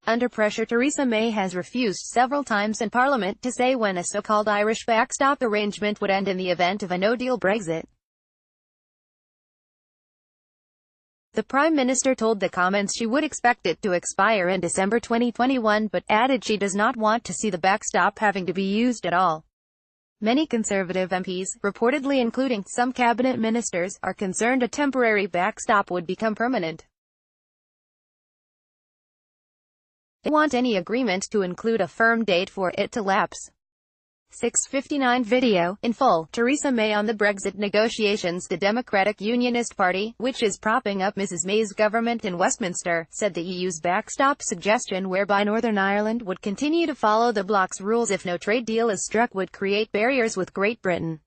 Under pressure, Theresa May has refused several times in Parliament to say when a so-called Irish backstop arrangement would end in the event of a no-deal Brexit. The Prime Minister told the Commons she would expect it to expire in December 2021, but added she does not want to see the backstop having to be used at all. Many Conservative MPs, reportedly including some cabinet ministers, are concerned a temporary backstop would become permanent. They want any agreement to include a firm date for it to lapse. 6:59 video, in full, Theresa May on the Brexit negotiations. The Democratic Unionist Party, which is propping up Mrs May's government in Westminster, said the EU's backstop suggestion whereby Northern Ireland would continue to follow the bloc's rules if no trade deal is struck would create barriers with Great Britain.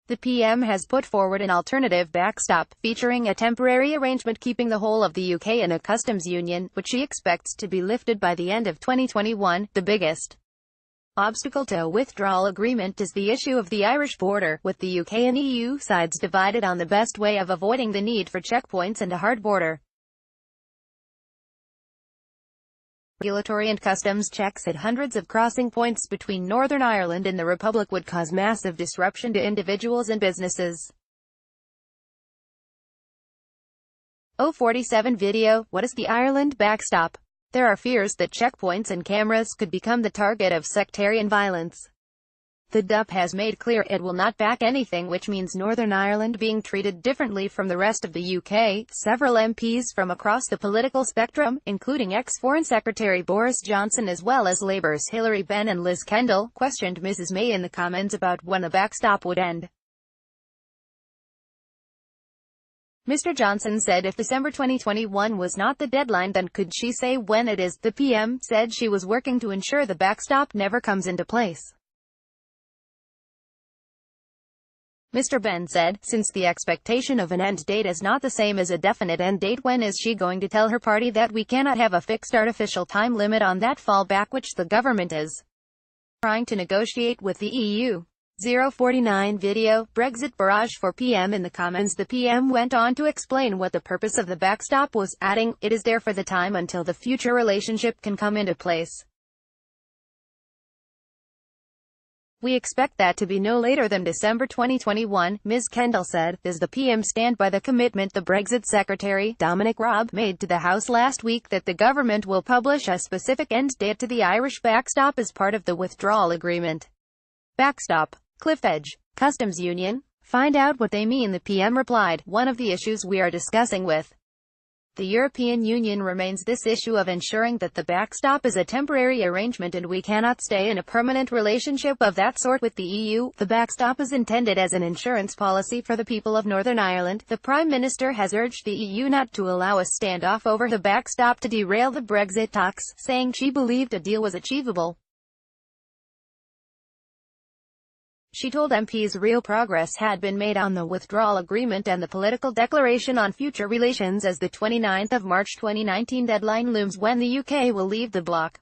The PM has put forward an alternative backstop, featuring a temporary arrangement keeping the whole of the UK in a customs union, which she expects to be lifted by the end of 2021. The biggest obstacle to a withdrawal agreement is the issue of the Irish border, with the UK and EU sides divided on the best way of avoiding the need for checkpoints and a hard border. Regulatory and customs checks at hundreds of crossing points between Northern Ireland and the Republic would cause massive disruption to individuals and businesses. 047 video, what is the Ireland backstop? There are fears that checkpoints and cameras could become the target of sectarian violence. The DUP has made clear it will not back anything which means Northern Ireland being treated differently from the rest of the UK. Several MPs from across the political spectrum, including ex-Foreign Secretary Boris Johnson as well as Labour's Hilary Benn and Liz Kendall, questioned Mrs May in the Commons about when the backstop would end. Mr Johnson said if December 2021 was not the deadline, then could she say when it is? The PM said she was working to ensure the backstop never comes into place. Mr. Benn said, since the expectation of an end date is not the same as a definite end date, when is she going to tell her party that we cannot have a fixed artificial time limit on that fallback which the government is trying to negotiate with the EU? 049 video, Brexit barrage for PM in the Commons. The PM went on to explain what the purpose of the backstop was, adding, it is there for the time until the future relationship can come into place. We expect that to be no later than December 2021, Ms. Kendall said. Does the PM stand by the commitment the Brexit Secretary, Dominic Raab, made to the House last week that the government will publish a specific end date to the Irish backstop as part of the withdrawal agreement? Backstop. Cliff edge. Customs union? Find out what they mean. The PM replied, one of the issues we are discussing with the European Union remains this issue of ensuring that the backstop is a temporary arrangement and we cannot stay in a permanent relationship of that sort with the EU. The backstop is intended as an insurance policy for the people of Northern Ireland. The Prime Minister has urged the EU not to allow a standoff over the backstop to derail the Brexit talks, saying she believed a deal was achievable. She told MPs real progress had been made on the withdrawal agreement and the political declaration on future relations as the 29th of March 2019 deadline looms when the UK will leave the bloc.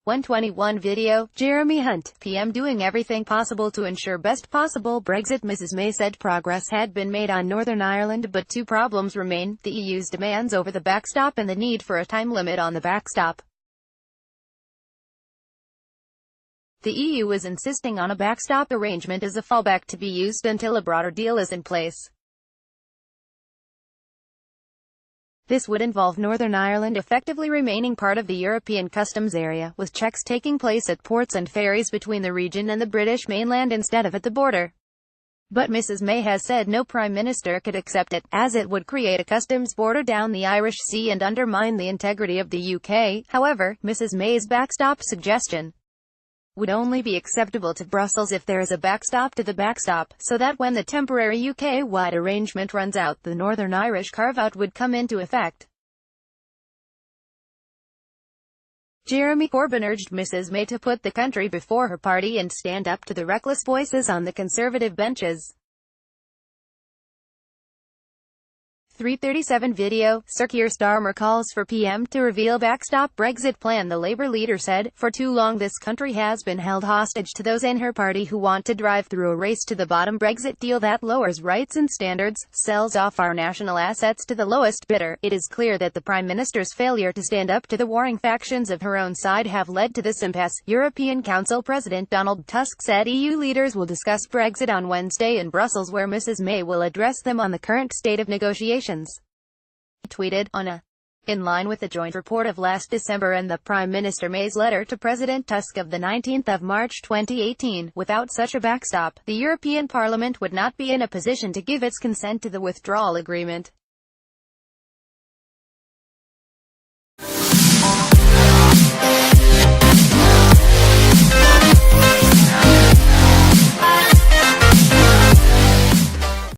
121 video, Jeremy Hunt, PM doing everything possible to ensure best possible Brexit. Mrs May said progress had been made on Northern Ireland, but two problems remain, the EU's demands over the backstop and the need for a time limit on the backstop. The EU is insisting on a backstop arrangement as a fallback to be used until a broader deal is in place. This would involve Northern Ireland effectively remaining part of the European customs area, with checks taking place at ports and ferries between the region and the British mainland instead of at the border. But Mrs May has said no Prime Minister could accept it, as it would create a customs border down the Irish Sea and undermine the integrity of the UK. However, Mrs May's backstop suggestion would only be acceptable to Brussels if there is a backstop to the backstop, so that when the temporary UK-wide arrangement runs out, the Northern Irish carve-out would come into effect. Jeremy Corbyn urged Mrs May to put the country before her party and stand up to the reckless voices on the Conservative benches. 3:37 video, Sir Keir Starmer calls for PM to reveal backstop Brexit plan. The Labour leader said, "For too long this country has been held hostage to those in her party who want to drive through a race-to-the-bottom Brexit deal that lowers rights and standards, sells off our national assets to the lowest bidder." It is clear that the Prime Minister's failure to stand up to the warring factions of her own side have led to this impasse. European Council President Donald Tusk said EU leaders will discuss Brexit on Wednesday in Brussels, where Mrs May will address them on the current state of negotiations. He tweeted, in line with the joint report of last December and the Prime Minister May's letter to President Tusk of the 19th of March 2018, without such a backstop, the European Parliament would not be in a position to give its consent to the withdrawal agreement.